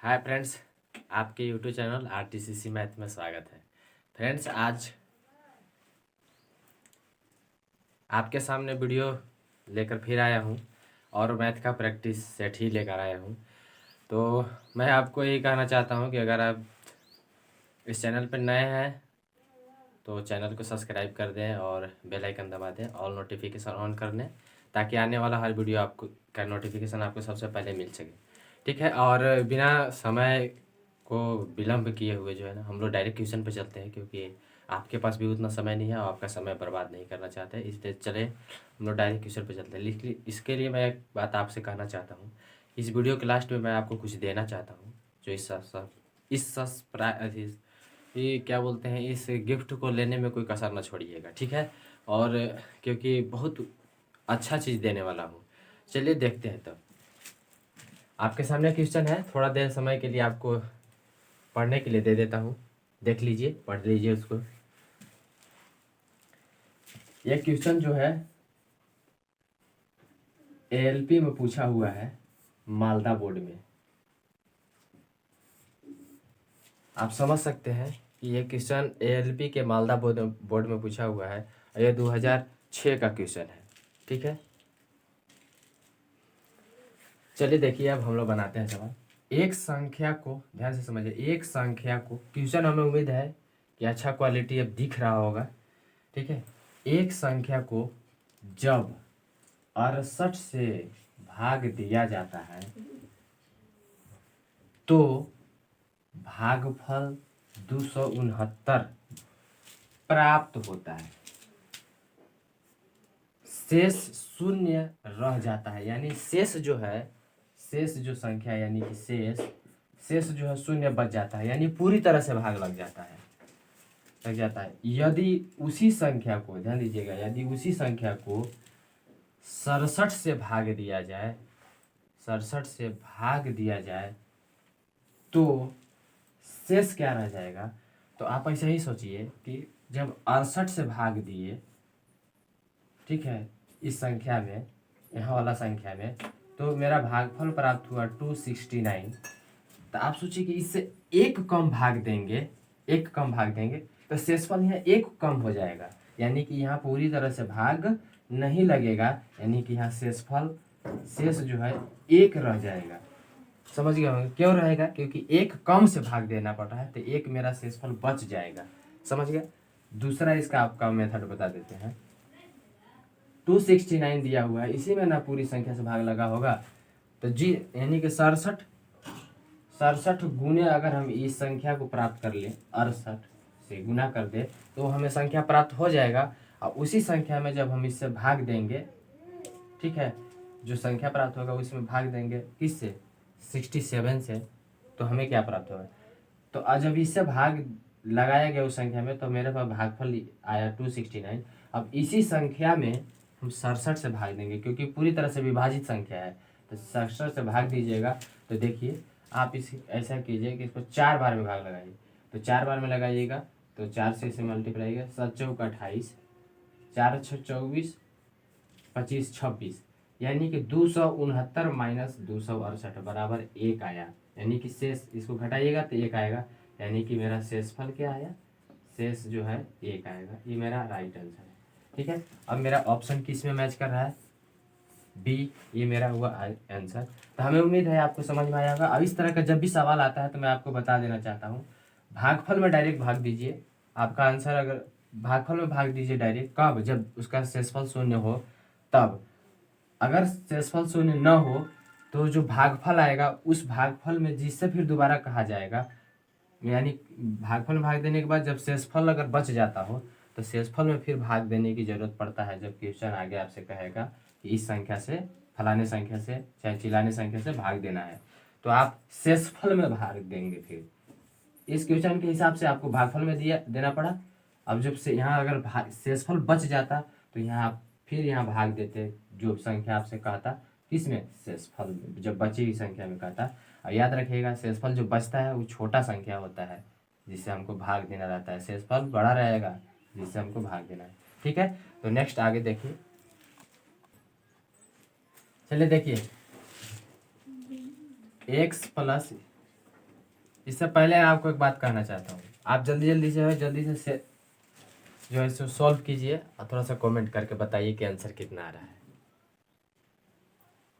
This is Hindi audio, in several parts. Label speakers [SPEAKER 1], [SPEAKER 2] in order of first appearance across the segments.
[SPEAKER 1] हाय फ्रेंड्स, आपके यूट्यूब चैनल आरटीसीसी मैथ में स्वागत है। फ्रेंड्स, आज आपके सामने वीडियो लेकर फिर आया हूँ और मैथ का प्रैक्टिस सेट ही लेकर आया हूँ। तो मैं आपको यही कहना चाहता हूँ कि अगर आप इस चैनल पर नए हैं तो चैनल को सब्सक्राइब कर दें और बेल आइकन दबा दें, ऑल नोटिफिकेशन ऑन कर दें, ताकि आने वाला हर वीडियो आपको का नोटिफिकेशन आपको सबसे पहले मिल सके। ठीक है, और बिना समय को विलम्ब किए हुए जो है ना, हम लोग डायरेक्ट क्वेश्चन पे चलते हैं, क्योंकि आपके पास भी उतना समय नहीं है और आपका समय बर्बाद नहीं करना चाहते हैं। इसलिए चले हम लोग डायरेक्ट क्वेश्चन पे चलते हैं। इसके लिए मैं एक बात आपसे कहना चाहता हूँ। इस वीडियो के लास्ट में मैं आपको कुछ देना चाहता हूँ, जो इस सब्सक्राइब ये क्या बोलते हैं, इस गिफ्ट को लेने में कोई कसर ना छोड़िएगा। ठीक है, और क्योंकि बहुत अच्छा चीज़ देने वाला हूँ। चलिए देखते हैं। तब आपके सामने क्वेश्चन है, थोड़ा देर समय के लिए आपको पढ़ने के लिए दे देता हूँ। देख लीजिए, पढ़ लीजिए उसको। यह क्वेश्चन जो है एएलपी में पूछा हुआ है, मालदा बोर्ड में। आप समझ सकते हैं कि यह क्वेश्चन एएलपी के मालदा बोर्ड में पूछा हुआ है और यह 2006 का क्वेश्चन है। ठीक है, चलिए देखिए, अब हम लोग बनाते हैं सवाल। एक संख्या को ध्यान से समझिए। एक संख्या को, क्वेश्चन हमें उम्मीद है कि अच्छा क्वालिटी अब दिख रहा होगा। ठीक है, एक संख्या को जब 68 से भाग दिया जाता है तो भागफल 269 प्राप्त होता है। शेष शून्य रह जाता है, यानी शेष जो है, शेष जो संख्या यानी कि शेष जो है शून्य बच जाता है, यानी पूरी तरह से भाग लग जाता है। यदि उसी संख्या को, ध्यान दीजिएगा, यदि उसी संख्या को 67 से भाग दिया जाए, 67 से भाग दिया जाए तो शेष क्या रह जाएगा। तो आप ऐसे ही सोचिए कि जब 68 से भाग दिए, ठीक है, इस संख्या में, यहाँ वाला संख्या में, तो मेरा भागफल प्राप्त हुआ 269। तो आप सोचिए कि इससे एक कम भाग देंगे तो शेषफल यहाँ एक कम हो जाएगा, यानी कि यहाँ पूरी तरह से भाग नहीं लगेगा, यानी कि यहाँ शेष जो है एक रह जाएगा। समझ गए होंगे क्यों रहेगा, क्योंकि एक कम से भाग देना पड़ रहा है, तो एक मेरा शेषफल बच जाएगा। समझ गया। दूसरा इसका आपका मेथड बता देते हैं। 269 दिया हुआ है, इसी में ना पूरी संख्या से भाग लगा होगा, तो जी यानी कि 67 गुने अगर हम इस संख्या को प्राप्त कर ले, 68 से गुना कर दे तो हमें संख्या प्राप्त हो जाएगा। और उसी संख्या में जब हम इससे भाग देंगे, ठीक है, जो संख्या प्राप्त होगा उसमें भाग देंगे किससे, 67 से, तो हमें क्या प्राप्त होगा। तो जब इससे भाग लगाया गया उस संख्या में, तो मेरे पास भागफल आया 269। अब इसी संख्या में हम 67 से भाग देंगे, क्योंकि पूरी तरह से विभाजित संख्या है, तो 67 से भाग दीजिएगा। तो देखिए, आप इस ऐसा कीजिए कि इसको 4 बार में भाग लगाइए। तो 4 बार में लगाइएगा तो 4 से इसे मल्टीप्लाई किया, 7 चौक 28, 4 6 24, 25 26, यानी कि 269 माइनस 268 बराबर 1 आया। यानी कि शेष, इसको घटाइएगा तो 1 आएगा, यानी कि मेरा शेषफल क्या आया, शेष जो है 1 आएगा। ये मेरा राइट आंसर है। ठीक है, अब मेरा ऑप्शन किस में मैच कर रहा है, बी, ये मेरा हुआ आंसर। तो हमें उम्मीद है आपको समझ में आया होगा। अब इस तरह का जब भी सवाल आता है तो मैं आपको बता देना चाहता हूँ, भागफल में डायरेक्ट भाग दीजिए। आपका आंसर अगर भागफल में भाग दीजिए डायरेक्ट, कब, जब उसका शेषफल शून्य हो तब। अगर शेषफल शून्य न हो तो जो भागफल आएगा उस भागफल में जिससे फिर दोबारा कहा जाएगा, यानी भागफल में भाग देने के बाद जब शेषफल अगर बच जाता हो तो शेषफल में फिर भाग देने की जरूरत पड़ता है, जब क्वेश्चन आगे आपसे कहेगा कि इस संख्या से, फलाने संख्या से, चाहे चिलाने संख्या से भाग देना है, तो आप शेषफल में भाग देंगे। फिर इस क्वेश्चन के हिसाब से आपको भागफल में देना पड़ा। अब जब से यहाँ अगर शेषफल बच जाता तो यहाँ आप फिर यहाँ भाग देते, जो संख्या आपसे कहता किसमें, शेषफल में, जब बची हुई संख्या में कहता। और याद रखिएगा, शेषफल जो बचता है वो छोटा संख्या होता है जिससे हमको भाग देना रहता है, शेषफल बड़ा रहेगा जिससे हमको भाग देना है। ठीक है, तो नेक्स्ट आगे देखिए। चलिए देखिए, x प्लस इससे पहले आपको एक बात कहना चाहता हूँ, आप जल्दी जल्दी से जो है सो सॉल्व कीजिए और थोड़ा सा कमेंट करके बताइए कि आंसर कितना आ रहा है।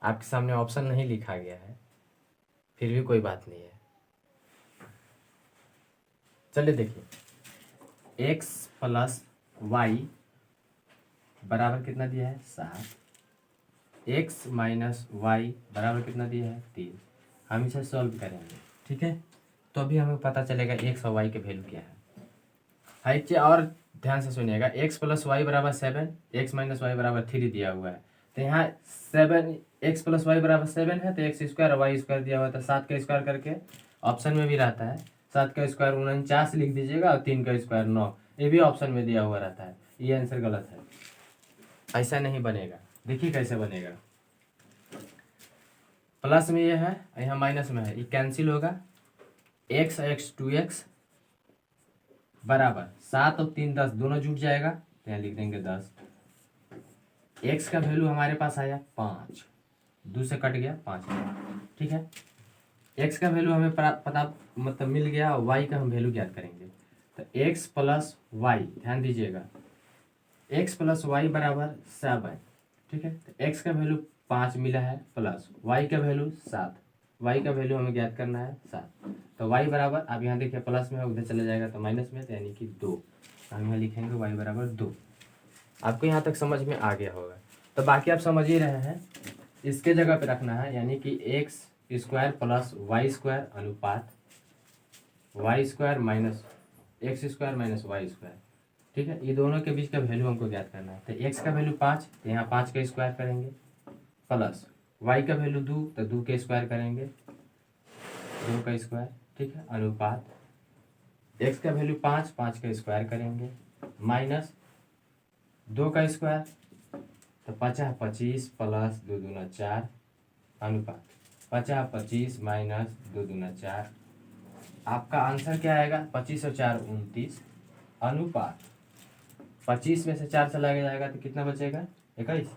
[SPEAKER 1] आपके सामने ऑप्शन नहीं लिखा गया है, फिर भी कोई बात नहीं है। चलिए देखिए, x प्लस वाई बराबर कितना दिया है 7, x माइनस वाई बराबर कितना दिया है 3। हम इसे सॉल्व करेंगे, ठीक है। तो अभी हमें पता चलेगा x और y के वैल्यू क्या है। एक चीज और ध्यान से सुनिएगा, x प्लस वाई बराबर 7, x माइनस वाई बराबर 3 दिया हुआ है। तो यहाँ 7 x प्लस वाई बराबर 7 है, तो एक्स स्क्वायर वाई स्क्वायर दिया हुआ था, 7 का स्क्वायर करके ऑप्शन में भी रहता है। 7 का स्क्वायर 49 लिख दीजिएगा और 3 का स्क्वायर 9, ये भी ऑप्शन में दिया हुआ रहता है। ये आंसर गलत है, ऐसा नहीं बनेगा। देखिए कैसे बनेगा, प्लस में ये है, यहाँ माइनस में है, ये कैंसिल होगा। x और x 2x बराबर 7 और 3 10, दोनों जुट जाएगा, तो यहाँ लिख देंगे 10। x का वैल्यू हमारे पास आया 5, 2 से कट गया 5, ठीक है। x का वैल्यू हमें पता मतलब मिल गया, और y का हम वैल्यू ज्ञात करेंगे। तो x प्लस वाई, ध्यान दीजिएगा, x प्लस वाई बराबर 7, ठीक है। तो x का वैल्यू 5 मिला है, प्लस y का वैल्यू 7, y का वैल्यू हमें ज्ञात करना है 7। तो y बराबर, आप यहाँ देखिए प्लस में है, उधर चले जाएगा तो माइनस में, तो यानी कि 2। हम यहाँ लिखेंगे y बराबर 2। आपको यहाँ तक समझ में आ गया होगा। तो बाकी आप समझ ही रहे हैं, इसके जगह पे रखना है, यानी कि x square plus y square अनुपात y square minus x square minus y square, ठीक है। ये दोनों के बीच का वैल्यू हमको ज्ञात करना है। तो एक्स का वैल्यू 5, तो यहाँ 5 का स्क्वायर करेंगे, प्लस वाई का वैल्यू 2, तो 2 का स्क्वायर करेंगे, 2 का स्क्वायर, ठीक है, अनुपात एक्स का वैल्यू 5, 5 का स्क्वायर करेंगे, माइनस 2 का स्क्वायर, तो 50 25 प्लस 2 दूना 4 अनुपात 50 25 माइनस 2 दूना 4। आपका आंसर क्या आएगा, 25 और 4 29 अनुपात 25 में से 4 चला जाएगा तो कितना बचेगा 21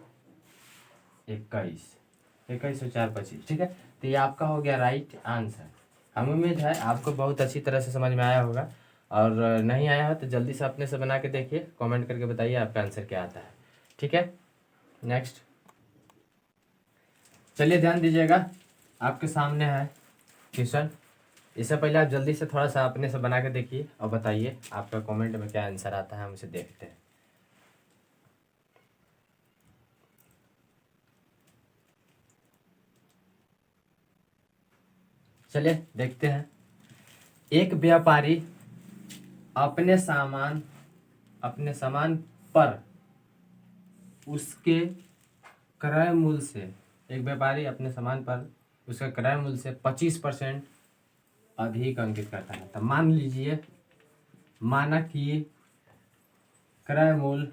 [SPEAKER 1] और 4 25, ठीक है। तो ये आपका हो गया राइट आंसर। हम उम्मीद है आपको बहुत अच्छी तरह से समझ में आया होगा, और नहीं आया हो तो जल्दी से अपने से बना के देखिए, कमेंट करके बताइए आपका आंसर क्या आता है, ठीक है। नेक्स्ट, चलिए ध्यान दीजिएगा, आपके सामने है क्वेश्चन। इससे पहले आप जल्दी से थोड़ा सा अपने से बना के देखिए और बताइए आपका कमेंट में क्या आंसर आता है, हम इसे देखते हैं। चलिए देखते हैं। एक व्यापारी अपने सामान पर उसके क्रय मूल्य से, एक व्यापारी अपने सामान पर उसका क्रय मूल्य से 25% अधिक अंकित करता है। तो मान लीजिए, माना कि क्रय मूल्य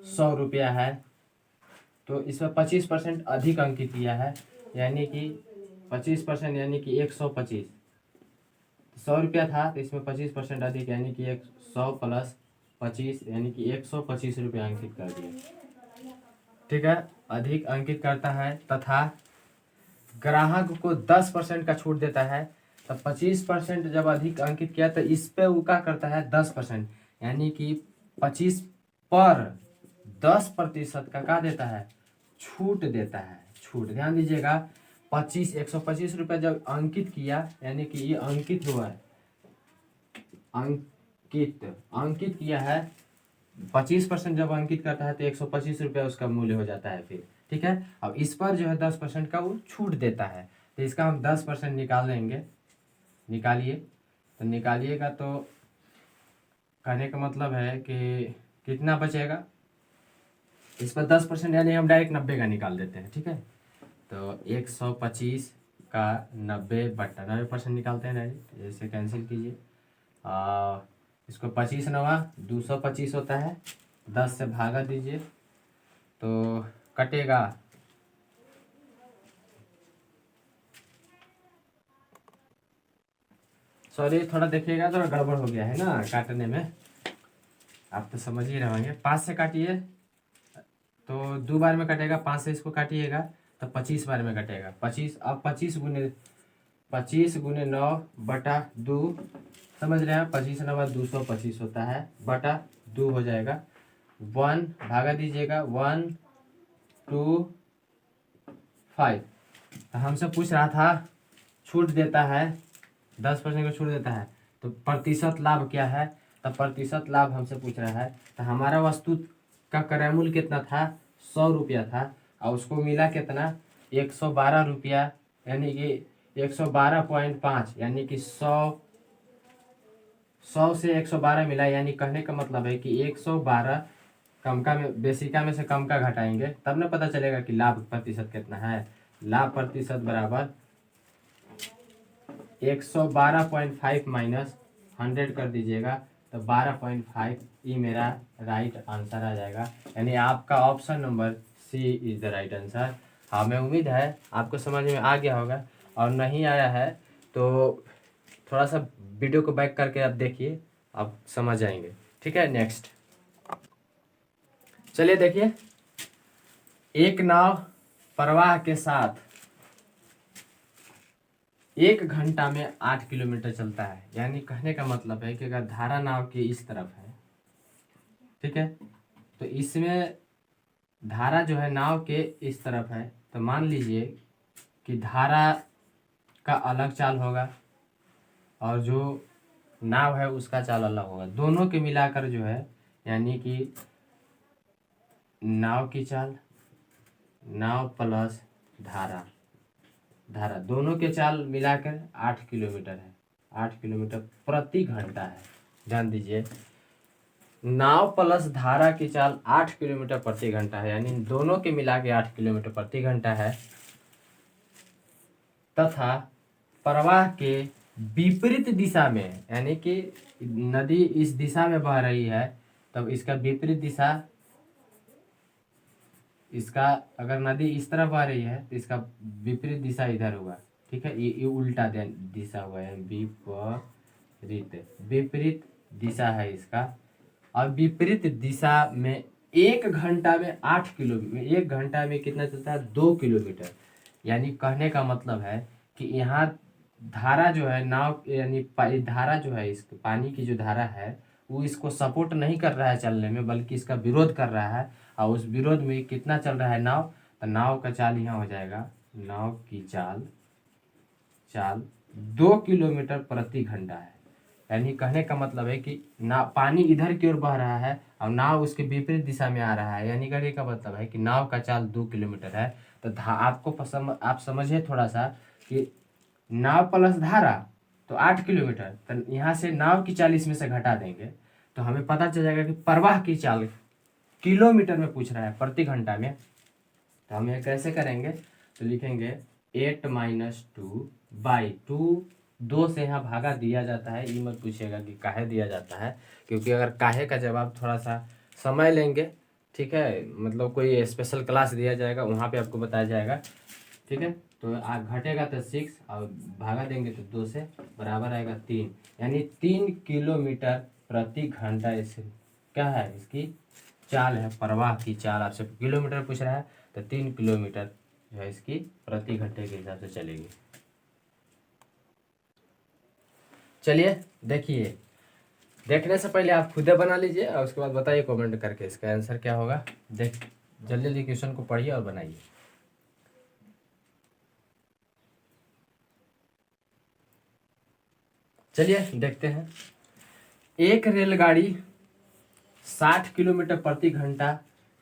[SPEAKER 1] 100 रुपया है, तो इसमें 25% अधिक अंकित किया है, यानी कि 25% यानी कि 125। 100 रुपया था तो इसमें 25% अधिक, यानी कि 100 प्लस 25 यानी कि 125 रुपया अंकित कर दिया, ठीक है। अधिक अंकित करता है तथा ग्राहक को 10% का छूट देता है। तो 25% जब अधिक अंकित किया तो इस पे वो क्या करता है 10%, यानी कि 25 पर 10% का देता है, छूट देता है। छूट, ध्यान दीजिएगा, 125 रुपया जब अंकित किया, यानी कि ये अंकित हुआ है, अंकित किया है। 25% जब अंकित करता है तो 125 रुपया उसका मूल्य हो जाता है फिर, ठीक है। अब इस पर जो है 10% का वो छूट देता है, तो इसका हम 10% निकाल लेंगे। निकालिए, तो निकालिएगा तो कहने का मतलब है कि कितना बचेगा, इस पर 10% यानी हम डायरेक्ट 90 का निकाल देते हैं, ठीक है। तो 125 का 90% निकालते हैं डायरेक्ट, ऐसे कैंसिल कीजिए। इसको 25 नवा 225 होता है, 10 से भागा दीजिए तो कटेगा, सॉरी थोड़ा देखिएगा, थोड़ा गड़बड़ हो गया है ना काटने में, आप तो समझ ही रहे होंगे। 5 से काटिए तो 2 बार में कटेगा, 5 से इसको काटिएगा तो 25 बार में कटेगा। 25, अब 25 गुने 25 गुने 9 बटा 2, समझ रहे हैं, 25 नंबर 225 होता है, बटा 2 हो जाएगा। 1 भागा दीजिएगा, 1 2 5। तो हमसे पूछ रहा था छूट देता है 10% का छूट देता है, तो प्रतिशत लाभ क्या है, तो प्रतिशत लाभ हमसे पूछ रहा है। तो हमारा वस्तु का क्रय मूल्य कितना था, 100 रुपया था, और उसको मिला कितना, 112 रुपया, यानी कि 112.5, यानी कि 100 से 112 मिला, यानी कहने का मतलब है कि 112 कम का में बेसिका में से कम का घटाएंगे, तब ना पता चलेगा कि लाभ प्रतिशत कितना है। लाभ प्रतिशत बराबर 112.5 माइनस 100 कर दीजिएगा, तो 12.5, ये मेरा राइट आंसर आ जाएगा। यानी आपका option number C is the right answer. हमें उम्मीद है आपको समझ में आ गया होगा, और नहीं आया है तो थोड़ा सा वीडियो को बैक करके आप देखिए, आप समझ जाएंगे। ठीक है, नेक्स्ट चलिए देखिए, एक नाव प्रवाह के साथ 1 घंटा में 8 किलोमीटर चलता है। यानी कहने का मतलब है कि अगर धारा नाव के इस तरफ है, ठीक है, तो इसमें धारा जो है नाव के इस तरफ है, तो मान लीजिए कि धारा का अलग चाल होगा और जो नाव है उसका चाल अलग होगा। दोनों के मिलाकर जो है, यानी कि नाव की चाल, नाव प्लस धारा, धारा दोनों के चाल मिलाकर 8 किलोमीटर है, 8 किलोमीटर प्रति घंटा है। ध्यान दीजिए, नाव प्लस धारा की चाल 8 किलोमीटर प्रति घंटा है, यानी दोनों के मिला के 8 किलोमीटर प्रति घंटा है, तथा प्रवाह के विपरीत दिशा में, यानी कि नदी इस दिशा में बह रही है, तब इसका विपरीत दिशा, इसका अगर नदी इस तरफ बह रही है तो इसका विपरीत दिशा इधर होगा। ठीक है, ये उल्टा दिशा हुआ है, विपरीत, विपरीत दिशा है इसका। और विपरीत दिशा में 1 घंटा में 8 किलोमीटर, 1 घंटा में कितना चलता है, 2 किलोमीटर। यानी कहने का मतलब है कि यहाँ धारा जो है नाव, यानी धारा जो है, इस पानी की जो धारा है वो इसको सपोर्ट नहीं कर रहा है चलने में, बल्कि इसका विरोध कर रहा है। और उस विरोध में कितना चल रहा है नाव, तो नाव का चाल यहाँ हो जाएगा, नाव की चाल 2 किलोमीटर प्रति घंटा है। यानी कहने का मतलब है कि नाव, पानी इधर की ओर बह रहा है और नाव उसके विपरीत दिशा में आ रहा है, यानी कहने का मतलब है कि नाव का चाल 2 किलोमीटर है। तो आपको आप समझिए थोड़ा सा कि नाव प्लस धारा तो 8 किलोमीटर, तो यहाँ से नाव की चाल इसमें से घटा देंगे तो हमें पता चल जाएगा कि प्रवाह की चाल किलोमीटर में पूछ रहा है, प्रति घंटा में। तो हम यह कैसे करेंगे, तो लिखेंगे 8 माइनस 2/2। 2 से यहाँ भागा दिया जाता है, ये मत पूछिएगा कि काहे दिया जाता है, क्योंकि अगर काहे का जवाब थोड़ा सा समय लेंगे, ठीक है, मतलब कोई स्पेशल क्लास दिया जाएगा वहाँ पे आपको बताया जाएगा। ठीक है, तो घटेगा तो 6 और भागा देंगे तो 2 से, बराबर आएगा 3, यानी 3 किलोमीटर प्रति घंटा इसे क्या है, इसकी चाल है, प्रवाह की चाल। आपसे किलोमीटर पूछ रहा है तो 3 किलोमीटर जो है इसकी प्रति घंटे के हिसाब से चलेगी। चलिए देखिए, देखने से पहले आप खुद बना लीजिए और उसके बाद बताइए कमेंट करके इसका आंसर क्या होगा। जल्दी जल्दी क्वेश्चन को पढ़िए और बनाइए। चलिए देखते हैं, एक रेलगाड़ी 60 किलोमीटर प्रति घंटा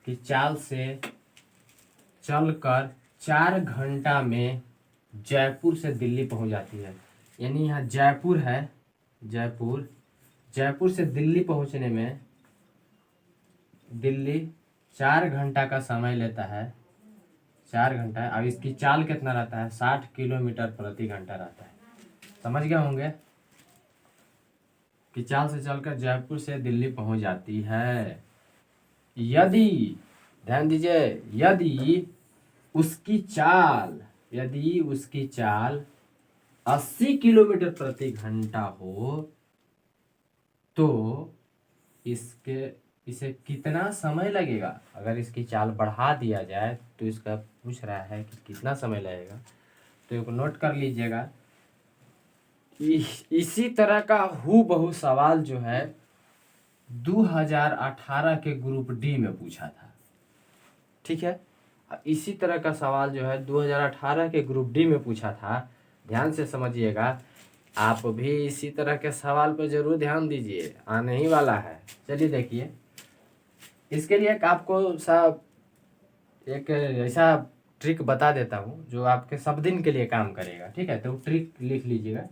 [SPEAKER 1] की चाल से चलकर 4 घंटा में जयपुर से दिल्ली पहुंच जाती है। यानी यहाँ जयपुर है, जयपुर से दिल्ली पहुंचने में दिल्ली 4 घंटा का समय लेता है, 4 घंटा है। अब इसकी चाल कितना रहता है, 60 किलोमीटर प्रति घंटा रहता है। समझ गए होंगे कि चाल से चलकर जयपुर से दिल्ली पहुंच जाती है। यदि, ध्यान दीजिए, यदि उसकी चाल 80 किलोमीटर प्रति घंटा हो तो इसे कितना समय लगेगा। अगर इसकी चाल बढ़ा दिया जाए तो इसका पूछ रहा है कि कितना समय लगेगा, तो एक नोट कर लीजिएगा इसी तरह का हूबहू सवाल जो है 2018 के ग्रुप डी में पूछा था। ठीक है, इसी तरह का सवाल जो है 2018 के ग्रुप डी में पूछा था। ध्यान से समझिएगा, आप भी इसी तरह के सवाल पर जरूर ध्यान दीजिए, आने ही वाला है। चलिए देखिए, इसके लिए आपको एक ऐसा ट्रिक बता देता हूँ जो आपके सब दिन के लिए काम करेगा। ठीक है, तो ट्रिक लिख लीजिएगा।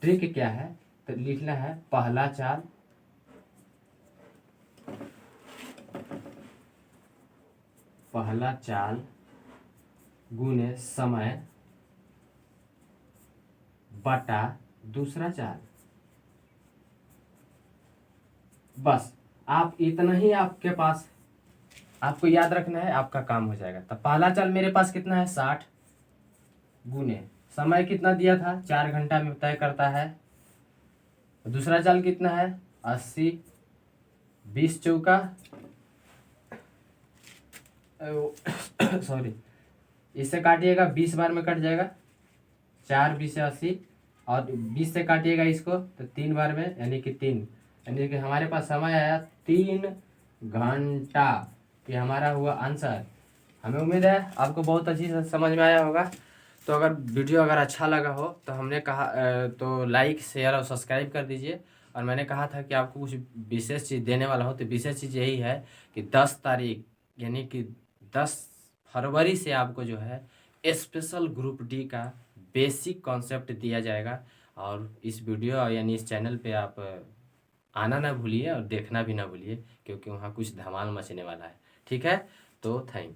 [SPEAKER 1] ट्रिक क्या है, तो लिखना है पहला चाल गुने समय बटा दूसरा चाल। बस आप इतना ही आपके पास आपको याद रखना है, आपका काम हो जाएगा। तो पहला चाल मेरे पास कितना है 60 गुने समय कितना दिया था 4 घंटा में तय करता है। दूसरा चाल कितना है 80, 20 चौका सॉरी, इससे काटिएगा 20 बार में कट जाएगा, 4 20 80, और 20 से काटिएगा इसको तो 3 बार में, यानी कि 3, यानी कि हमारे पास समय आया 3 घंटा। ये हमारा हुआ आंसर। हमें उम्मीद है आपको बहुत अच्छी से समझ में आया होगा। तो अगर वीडियो अच्छा लगा हो तो हमने कहा तो लाइक शेयर और सब्सक्राइब कर दीजिए। और मैंने कहा था कि आपको कुछ विशेष चीज़ देने वाला हो, तो विशेष चीज़ यही है कि 10 तारीख यानी कि 10 फरवरी से आपको जो है स्पेशल ग्रुप डी का बेसिक कॉन्सेप्ट दिया जाएगा। और इस वीडियो यानी इस चैनल पे आप आना ना भूलिए और देखना भी ना भूलिए, क्योंकि वहाँ कुछ धमाल मचने वाला है। ठीक है, तो थैंक